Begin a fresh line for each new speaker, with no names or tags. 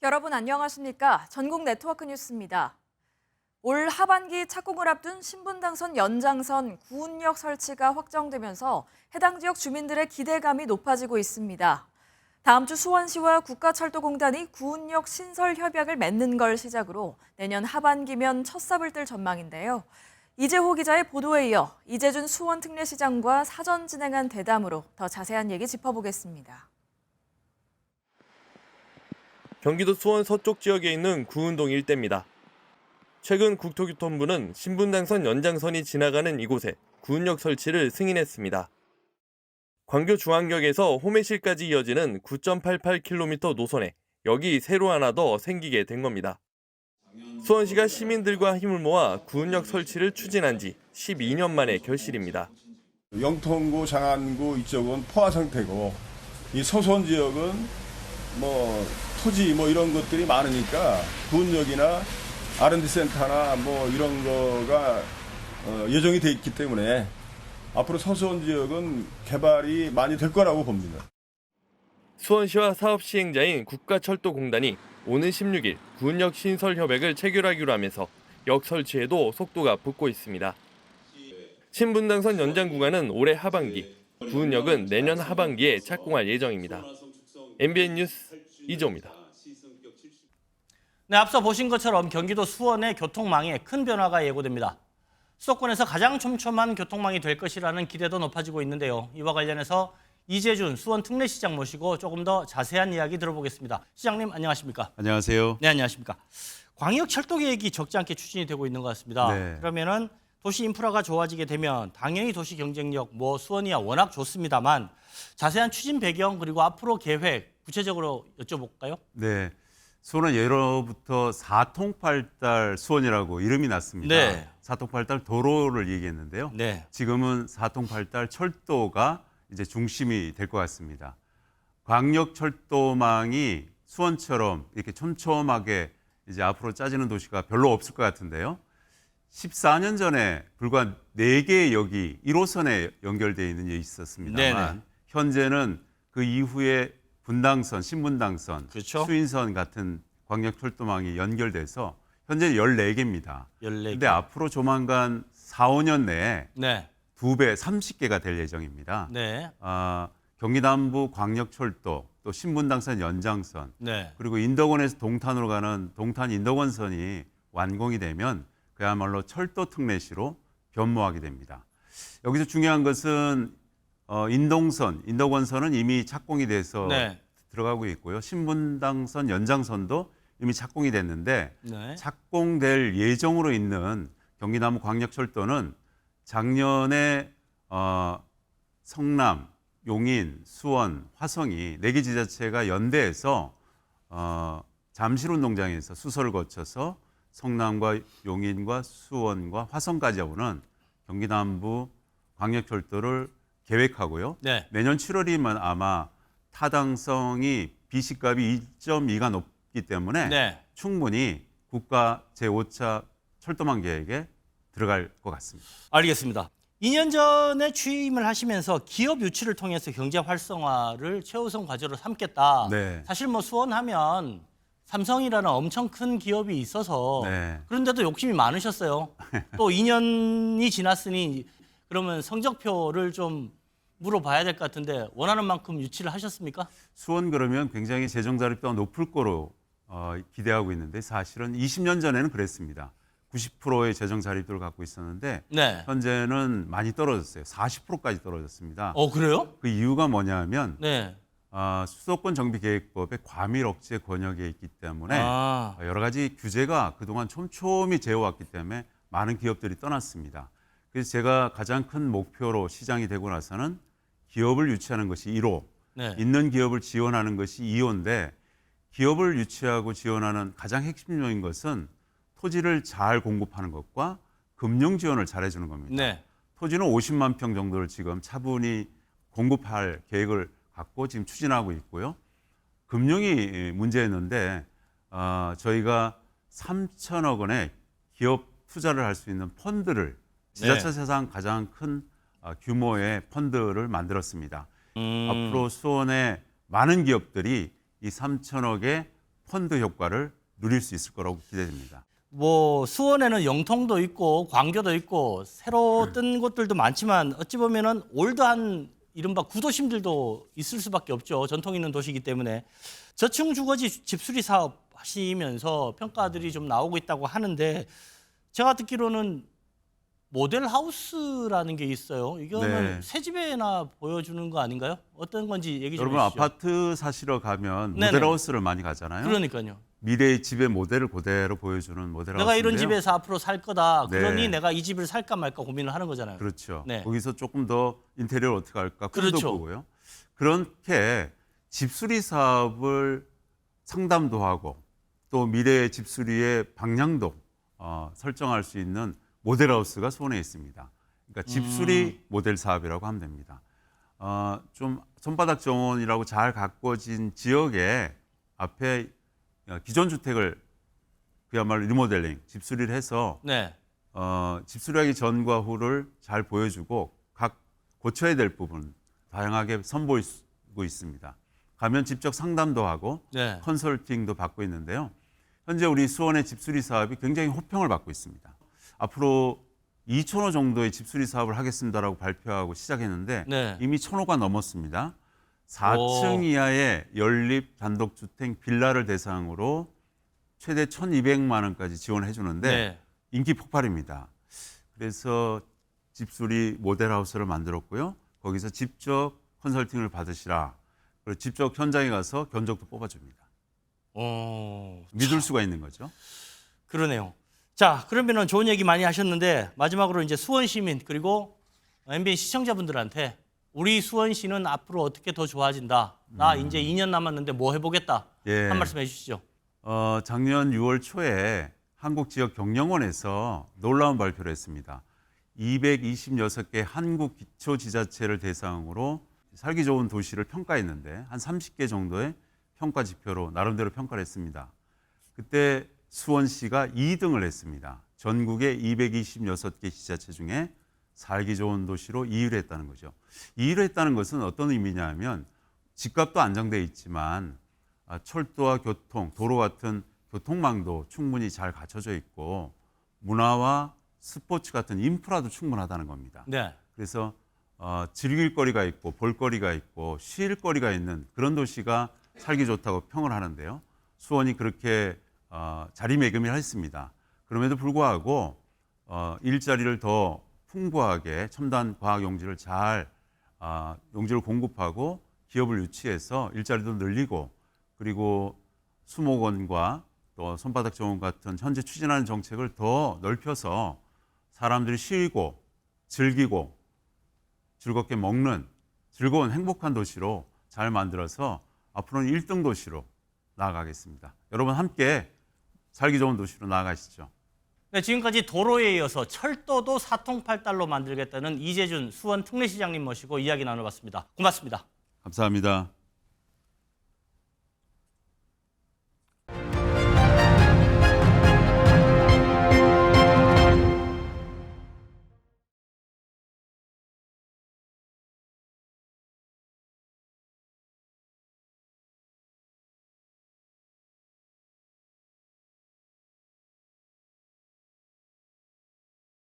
여러분 안녕하십니까? 전국 네트워크 뉴스입니다. 올 하반기 착공을 앞둔 신분당선 연장선 구운역 설치가 확정되면서 해당 지역 주민들의 기대감이 높아지고 있습니다. 다음 주 수원시와 국가철도공단이 구운역 신설 협약을 맺는 걸 시작으로 내년 하반기면 첫 삽을 뜰 전망인데요. 이재호 기자의 보도에 이어 이재준 수원 특례시장과 사전 진행한 대담으로 더 자세한 얘기 짚어보겠습니다.
경기도 수원 서쪽 지역에 있는 구운동 일대입니다. 최근 국토교통부는 신분당선 연장선이 지나가는 이곳에 구운역 설치를 승인했습니다. 광교 중앙역에서 호매실까지 이어지는 9.88km 노선에 역이 새로 하나 더 생기게 된 겁니다. 수원시가 시민들과 힘을 모아 구운역 설치를 추진한 지 12년 만의 결실입니다.
영통구, 장안구 이쪽은 포화 상태고 이 소선 지역은 토지 이런 것들이 많으니까 구운역이나 R&D 센터나 이런 거가 예정이 돼 있기 때문에 앞으로 서수원 지역은 개발이 많이 될 거라고 봅니다.
수원시와 사업 시행자인 국가철도공단이 오는 16일 구운역 신설 협약을 체결하기로 하면서 역 설치에도 속도가 붙고 있습니다. 신분당선 연장 구간은 올해 하반기, 구운역은 내년 하반기에 착공할 예정입니다. MBN 뉴스 이조입니다.
네, 앞서 보신 것처럼 경기도 수원의 교통망에 큰 변화가 예고됩니다. 수도권에서 가장 촘촘한 교통망이 될 것이라는 기대도 높아지고 있는데요. 이와 관련해서 이재준 수원 특례시장 모시고 조금 더 자세한 이야기 들어보겠습니다. 시장님 안녕하십니까?
안녕하세요.
네, 안녕하십니까? 광역 철도 계획이 적지 않게 추진이 되고 있는 것 같습니다.
네.
그러면은 도시 인프라가 좋아지게 되면 당연히 도시 경쟁력 수원이야 워낙 좋습니다만 자세한 추진 배경 그리고 앞으로 계획 구체적으로 여쭤볼까요?
네. 수원은 예로부터 사통팔달 수원이라고 이름이 났습니다.
네.
사통팔달 도로를 얘기했는데요.
네.
지금은 사통팔달 철도가 이제 중심이 될 것 같습니다. 광역철도망이 수원처럼 이렇게 촘촘하게 이제 앞으로 짜지는 도시가 별로 없을 것 같은데요. 14년 전에 불과 4개의 역이 1호선에 연결되어 있는 게 있었습니다만
네네.
현재는 그 이후에 분당선, 신분당선,
그렇죠.
수인선 같은 광역철도망이 연결돼서 현재 14개입니다.
14개.
그런데 앞으로 조만간 4, 5년 내에
네.
2배, 30개가 될 예정입니다.
네.
경기남부 광역철도, 또 신분당선 연장선,
네.
그리고 인덕원에서 동탄으로 가는 동탄 인덕원선이 완공이 되면 그야말로 철도 특례시로 변모하게 됩니다. 여기서 중요한 것은 인덕원선은 이미 착공이 돼서
네.
들어가고 있고요. 신분당선 연장선도 이미 착공이 됐는데
네.
착공될 예정으로 있는 경기남부 광역철도는 작년에 성남, 용인, 수원, 화성이 4개 지자체가 연대해서 잠실운동장에서 수서를 거쳐서 성남과 용인과 수원과 화성까지 오는 경기남부 광역철도를 계획하고요.
네.
내년 7월이면 아마 타당성이 B시값이 2.2가 높기 때문에
네.
충분히 국가 제5차 철도망 계획에 들어갈 것 같습니다.
알겠습니다. 2년 전에 취임을 하시면서 기업 유치를 통해서 경제 활성화를 최우선 과제로 삼겠다.
네.
사실 수원하면 삼성이라는 엄청 큰 기업이 있어서
네.
그런데도 욕심이 많으셨어요. 또 2년이 지났으니 그러면 성적표를 좀 물어봐야 될 것 같은데 원하는 만큼 유치를 하셨습니까?
수원 그러면 굉장히 재정 자립도가 높을 거로 기대하고 있는데 사실은 20년 전에는 그랬습니다. 90%의 재정 자립도를 갖고 있었는데
네.
현재는 많이 떨어졌어요. 40%까지 떨어졌습니다.
그래요?
그 이유가 뭐냐면
네.
수도권 정비계획법의 과밀 억제 권역에 있기 때문에
아.
여러 가지 규제가 그동안 촘촘히 재어왔기 때문에 많은 기업들이 떠났습니다. 그래서 제가 가장 큰 목표로 시장이 되고 나서는 기업을 유치하는 것이 1호,
네.
있는 기업을 지원하는 것이 2호인데 기업을 유치하고 지원하는 가장 핵심적인 것은 토지를 잘 공급하는 것과 금융 지원을 잘 해주는 겁니다.
네.
토지는 50만 평 정도를 지금 차분히 공급할 계획을 갖고 지금 추진하고 있고요. 금융이 문제였는데 저희가 3천억 원의 기업 투자를 할 수 있는 펀드를 지자체 사상 가장 큰 규모의 펀드를 만들었습니다. 앞으로 수원의 많은 기업들이 이 3천억의 펀드 효과를 누릴 수 있을 거라고 기대됩니다.
뭐 수원에는 영통도 있고 광교도 있고 새로 뜬 곳들도 많지만 어찌 보면은 올드한 이른바 구도심들도 있을 수밖에 없죠. 전통 있는 도시이기 때문에 저층 주거지 집수리 사업 하시면서 평가들이 좀 나오고 있다고 하는데 제가 듣기로는 모델 하우스라는 게 있어요. 이거는
네.
새 집에나 보여주는 거 아닌가요? 어떤 건지 얘기 좀
여러분
해주시죠.
아파트 사시러 가면
네네.
모델하우스를 많이 가잖아요.
그러니까요.
미래의 집의 모델을 그대로 보여주는 모델하우스인데요.
내가 이런 집에서 앞으로 살 거다.
네.
그러니 내가 이 집을 살까 말까 고민을 하는 거잖아요.
그렇죠.
네.
거기서 조금 더 인테리어를 어떻게 할까 꿈도
그렇죠.
꾸고요. 그렇게 집수리 사업을 상담도 하고 또 미래의 집수리의 방향도 설정할 수 있는 모델하우스가 수원에 있습니다. 그러니까 집수리 모델 사업이라고 하면 됩니다. 좀 손바닥 정원이라고 잘 가꿔진 지역에 앞에 기존 주택을 그야말로 리모델링, 집수리를 해서
네.
집수리하기 전과 후를 잘 보여주고 각 고쳐야 될 부분 다양하게 선보이고 있습니다. 가면 직접 상담도 하고
네.
컨설팅도 받고 있는데요. 현재 우리 수원의 집수리 사업이 굉장히 호평을 받고 있습니다. 앞으로 2,000호 정도의 집수리 사업을 하겠습니다라고 발표하고 시작했는데
네.
이미 1,000호가 넘었습니다. 4층 이하의 연립 단독주택 빌라를 대상으로 최대 1,200만 원까지 지원해 주는데
네.
인기 폭발입니다. 그래서 집수리 모델하우스를 만들었고요. 거기서 직접 컨설팅을 받으시라. 그리고 직접 현장에 가서 견적도 뽑아줍니다. 믿을 수가 있는 거죠.
그러네요. 자, 그러면은 좋은 얘기 많이 하셨는데 마지막으로 이제 수원 시민 그리고 MBN 시청자분들한테 우리 수원시는 앞으로 어떻게 더 좋아진다. 나 이제 2년 남았는데 뭐 해보겠다.
예.
한 말씀 해주시죠.
작년 6월 초에 한국지역경영원에서 놀라운 발표를 했습니다. 226개 한국 기초지자체를 대상으로 살기 좋은 도시를 평가했는데 한 30개 정도의 평가 지표로 나름대로 평가를 했습니다. 그때 수원시가 2등을 했습니다. 전국의 226개 지자체 중에 살기 좋은 도시로 2위를 했다는 거죠. 2위를 했다는 것은 어떤 의미냐 하면 집값도 안정돼 있지만 철도와 교통, 도로 같은 교통망도 충분히 잘 갖춰져 있고 문화와 스포츠 같은 인프라도 충분하다는 겁니다.
네.
그래서 즐길 거리가 있고 볼거리가 있고 쉴 거리가 있는 그런 도시가 살기 좋다고 평을 하는데요. 수원이 그렇게 자리매김을 했습니다. 그럼에도 불구하고 일자리를 더 풍부하게 첨단 과학 용지를 잘 용지를 공급하고 기업을 유치해서 일자리도 늘리고 그리고 수목원과 또 손바닥 정원 같은 현재 추진하는 정책을 더 넓혀서 사람들이 쉬고 즐기고 즐겁게 먹는 즐거운 행복한 도시로 잘 만들어서 앞으로는 1등 도시로 나아가겠습니다. 여러분 함께 살기 좋은 도시로 나아가시죠.
네, 지금까지 도로에 이어서 철도도 사통팔달로 만들겠다는 이재준 수원 특례시장님 모시고 이야기 나눠봤습니다. 고맙습니다.
감사합니다.